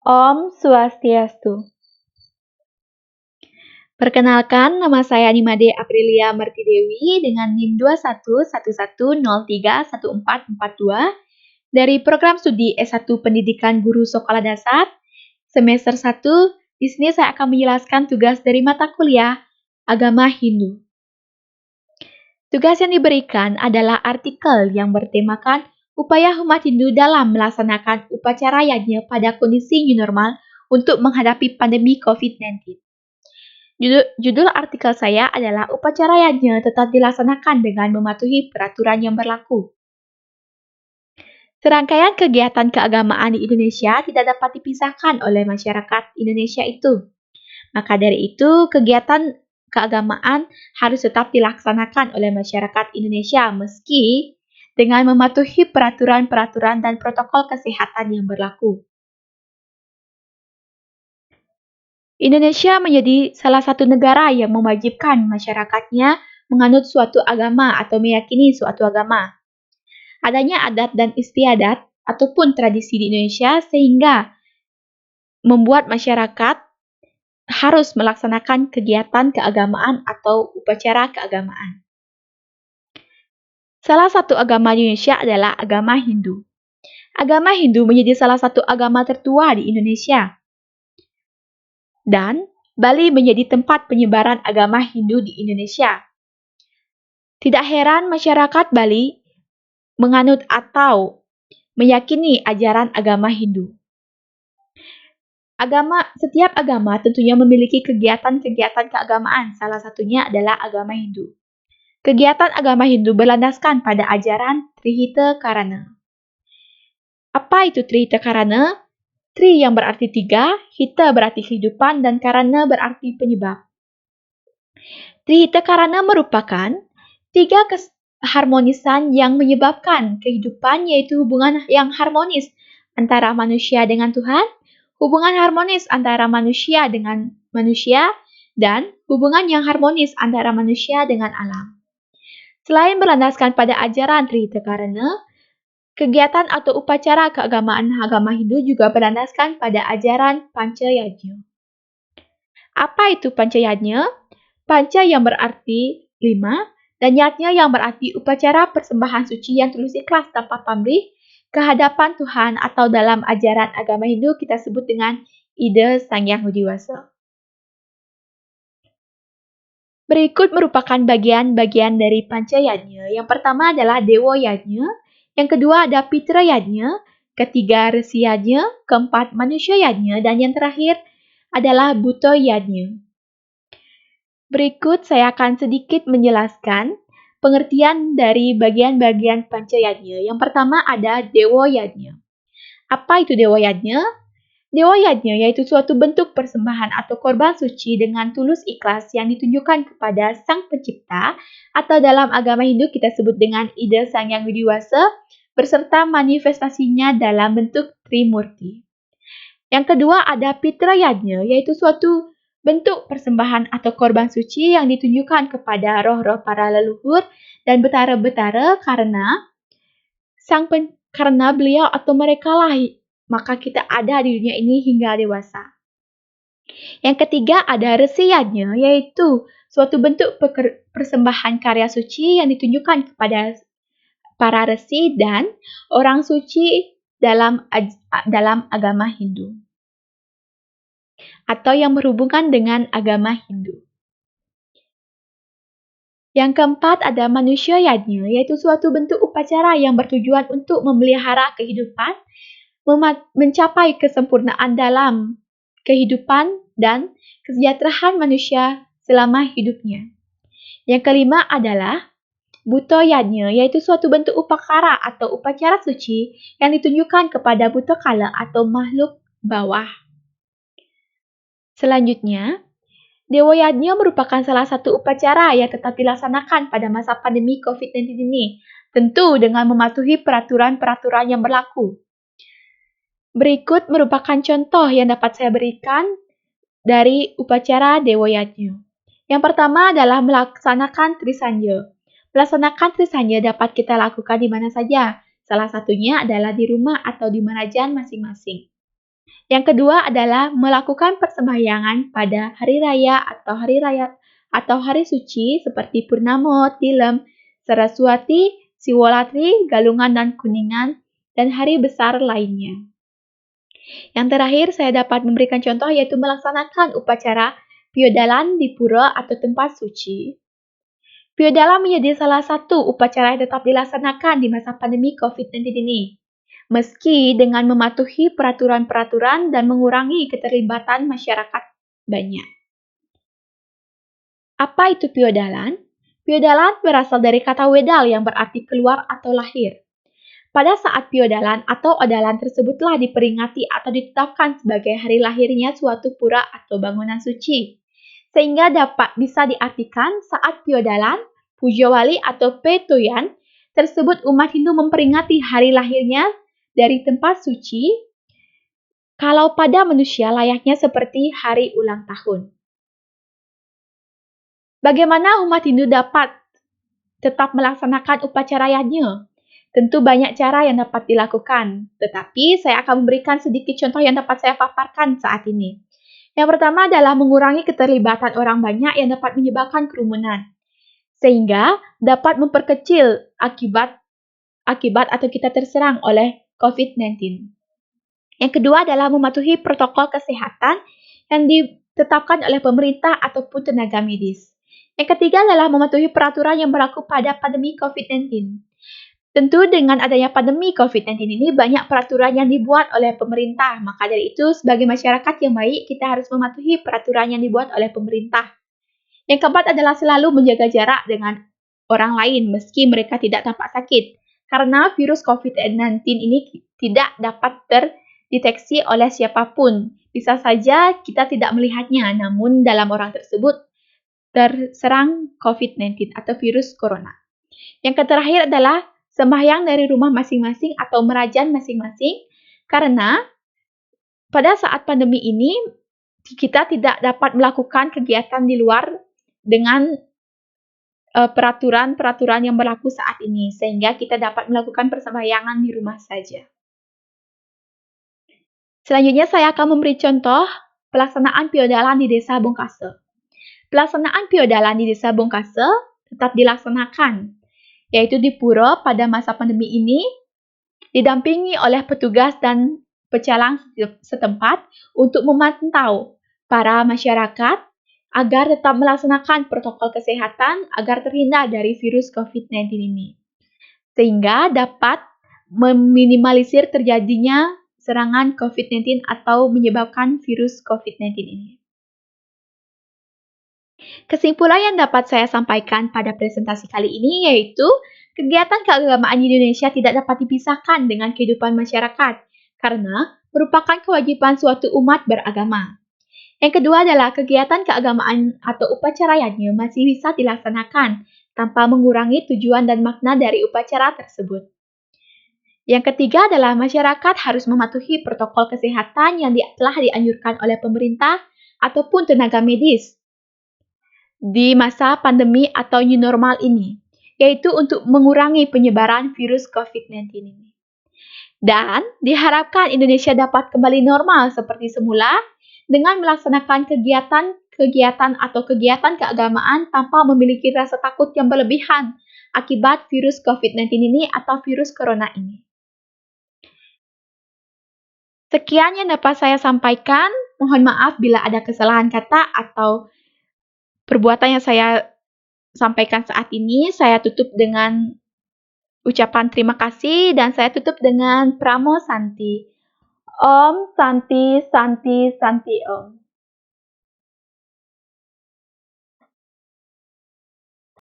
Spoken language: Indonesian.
Om Swastiastu. Perkenalkan, nama saya Nimade Aprilia Martidewi dengan NIM 2111031442 dari program studi S1 Pendidikan Guru Sekolah Dasar semester 1. Di sini saya akan menjelaskan tugas dari mata kuliah Agama Hindu. Tugas yang diberikan adalah artikel yang bertemakan upaya umat Hindu dalam melaksanakan upacara yajna pada kondisi new normal untuk menghadapi pandemi COVID-19. Judul artikel saya adalah upacara yajna tetap dilaksanakan dengan mematuhi peraturan yang berlaku. Serangkaian kegiatan keagamaan di Indonesia tidak dapat dipisahkan oleh masyarakat Indonesia itu. Maka dari itu, kegiatan keagamaan harus tetap dilaksanakan oleh masyarakat Indonesia meski dengan mematuhi peraturan-peraturan dan protokol kesehatan yang berlaku. Indonesia menjadi salah satu negara yang mewajibkan masyarakatnya menganut suatu agama atau meyakini suatu agama. Adanya adat dan istiadat ataupun tradisi di Indonesia sehingga membuat masyarakat harus melaksanakan kegiatan keagamaan atau upacara keagamaan. Salah satu agama di Indonesia adalah agama Hindu. Agama Hindu menjadi salah satu agama tertua di Indonesia. Dan Bali menjadi tempat penyebaran agama Hindu di Indonesia. Tidak heran masyarakat Bali menganut atau meyakini ajaran agama Hindu. Setiap agama tentunya memiliki kegiatan-kegiatan keagamaan, salah satunya adalah agama Hindu. Kegiatan agama Hindu berlandaskan pada ajaran Trihita Karana. Apa itu Trihita Karana? Tri yang berarti 3, Hita berarti kehidupan, dan Karana berarti penyebab. Trihita Karana merupakan 3 keharmonisan yang menyebabkan kehidupan, yaitu hubungan yang harmonis antara manusia dengan Tuhan, hubungan harmonis antara manusia dengan manusia, dan hubungan yang harmonis antara manusia dengan alam. Selain berlandaskan pada ajaran Trihita Karana, kegiatan atau upacara keagamaan agama Hindu juga berlandaskan pada ajaran Panca Yajna. Apa itu Panca Yajna? Panca yang berarti 5, dan Yajna yang berarti upacara persembahan suci yang tulus ikhlas tanpa pamrih ke hadapan Tuhan, atau dalam ajaran agama Hindu kita sebut dengan Ida Sang Hyang Widi Wasa. Berikut merupakan bagian-bagian dari Panca Yajna. Yang pertama adalah Dewa Yajna, yang kedua ada Pitra Yajna, ketiga Resi Yajna, keempat Manusia Yajna, dan yang terakhir adalah Buta Yajna. Berikut saya akan sedikit menjelaskan pengertian dari bagian-bagian Panca Yajna. Yang pertama ada Dewa Yajna. Apa itu Dewa Yajna? Dewa Yajna yaitu suatu bentuk persembahan atau korban suci dengan tulus ikhlas yang ditunjukkan kepada Sang Pencipta, atau dalam agama Hindu kita sebut dengan Ida Sang Hyang Widi Wasa, beserta manifestasinya dalam bentuk Trimurti. Yang kedua ada Pitra Yajna, yaitu suatu bentuk persembahan atau korban suci yang ditunjukkan kepada roh-roh para leluhur dan betara-betara karena beliau atau mereka lah maka kita ada di dunia ini hingga dewasa. Yang ketiga ada Resi Yajna, yaitu suatu bentuk persembahan karya suci yang ditunjukkan kepada para resi dan orang suci dalam agama Hindu, atau yang berhubungan dengan agama Hindu. Yang keempat ada Manusia Yajna, yaitu suatu bentuk upacara yang bertujuan untuk memelihara kehidupan, mencapai kesempurnaan dalam kehidupan dan kesejahteraan manusia selama hidupnya. Yang kelima adalah Buta Yajna, yaitu suatu bentuk upakara atau upacara suci yang ditunjukkan kepada buta kala atau makhluk bawah. Selanjutnya, Dewa Yajna merupakan salah satu upacara yang tetap dilaksanakan pada masa pandemi COVID-19 ini, tentu dengan mematuhi peraturan-peraturan yang berlaku. Berikut merupakan contoh yang dapat saya berikan dari upacara Dewa Yajna. Yang pertama adalah melaksanakan Trisanja. Melaksanakan Trisanja dapat kita lakukan di mana saja. Salah satunya adalah di rumah atau di manajan masing-masing. Yang kedua adalah melakukan persembahyangan pada hari raya atau hari suci seperti Purnamo, Tilem, Saraswati, Siwolatri, Galungan dan Kuningan, dan hari besar lainnya. Yang terakhir, saya dapat memberikan contoh yaitu melaksanakan upacara Piodalan di pura atau tempat suci. Piodalan menjadi salah satu upacara yang tetap dilaksanakan di masa pandemi COVID-19 ini, meski dengan mematuhi peraturan-peraturan dan mengurangi keterlibatan masyarakat banyak. Apa itu Piodalan? Piodalan berasal dari kata wedal yang berarti keluar atau lahir. Pada saat Piodalan atau Odalan tersebutlah diperingati atau ditetapkan sebagai hari lahirnya suatu pura atau bangunan suci. Sehingga bisa diartikan saat Piodalan, Pujawali atau Petoyan tersebut umat Hindu memperingati hari lahirnya dari tempat suci, kalau pada manusia layaknya seperti hari ulang tahun. Bagaimana umat Hindu dapat tetap melaksanakan upacaranya? Tentu banyak cara yang dapat dilakukan, tetapi saya akan memberikan sedikit contoh yang dapat saya paparkan saat ini. Yang pertama adalah mengurangi keterlibatan orang banyak yang dapat menyebabkan kerumunan, sehingga dapat memperkecil akibat atau kita terserang oleh COVID-19. Yang kedua adalah mematuhi protokol kesehatan yang ditetapkan oleh pemerintah ataupun tenaga medis. Yang ketiga adalah mematuhi peraturan yang berlaku pada pandemi COVID-19. Tentu dengan adanya pandemi COVID-19 ini banyak peraturan yang dibuat oleh pemerintah. Maka dari itu sebagai masyarakat yang baik kita harus mematuhi peraturan yang dibuat oleh pemerintah. Yang keempat adalah selalu menjaga jarak dengan orang lain meski mereka tidak tampak sakit. Karena virus COVID-19 ini tidak dapat terdeteksi oleh siapapun. Bisa saja kita tidak melihatnya, namun dalam orang tersebut terserang COVID-19 atau virus corona. Yang terakhir adalah sembahyang dari rumah masing-masing atau merajan masing-masing, karena pada saat pandemi ini kita tidak dapat melakukan kegiatan di luar dengan peraturan-peraturan yang berlaku saat ini, sehingga kita dapat melakukan persembahyangan di rumah saja. Selanjutnya saya akan memberi contoh pelaksanaan Piodalan di Desa Bongkase. Pelaksanaan Piodalan di Desa Bongkase tetap dilaksanakan, yaitu di pura pada masa pandemi ini, didampingi oleh petugas dan pecalang setempat untuk memantau para masyarakat agar tetap melaksanakan protokol kesehatan agar terhindar dari virus COVID-19 ini, sehingga dapat meminimalisir terjadinya serangan COVID-19 atau menyebabkan virus COVID-19 ini. Kesimpulan yang dapat saya sampaikan pada presentasi kali ini yaitu kegiatan keagamaan di Indonesia tidak dapat dipisahkan dengan kehidupan masyarakat karena merupakan kewajiban suatu umat beragama. Yang kedua adalah kegiatan keagamaan atau upacaranya masih bisa dilaksanakan tanpa mengurangi tujuan dan makna dari upacara tersebut. Yang ketiga adalah masyarakat harus mematuhi protokol kesehatan yang telah dianjurkan oleh pemerintah ataupun tenaga medis di masa pandemi atau new normal ini, yaitu untuk mengurangi penyebaran virus COVID-19 ini. Dan diharapkan Indonesia dapat kembali normal seperti semula dengan melaksanakan kegiatan keagamaan tanpa memiliki rasa takut yang berlebihan akibat virus COVID-19 ini atau virus corona ini. Sekian yang dapat saya sampaikan. Mohon maaf bila ada kesalahan kata atau perbuatan yang saya sampaikan saat ini. Saya tutup dengan ucapan terima kasih dan saya tutup dengan Pramo Santi. Om Santi Santi Santi Om.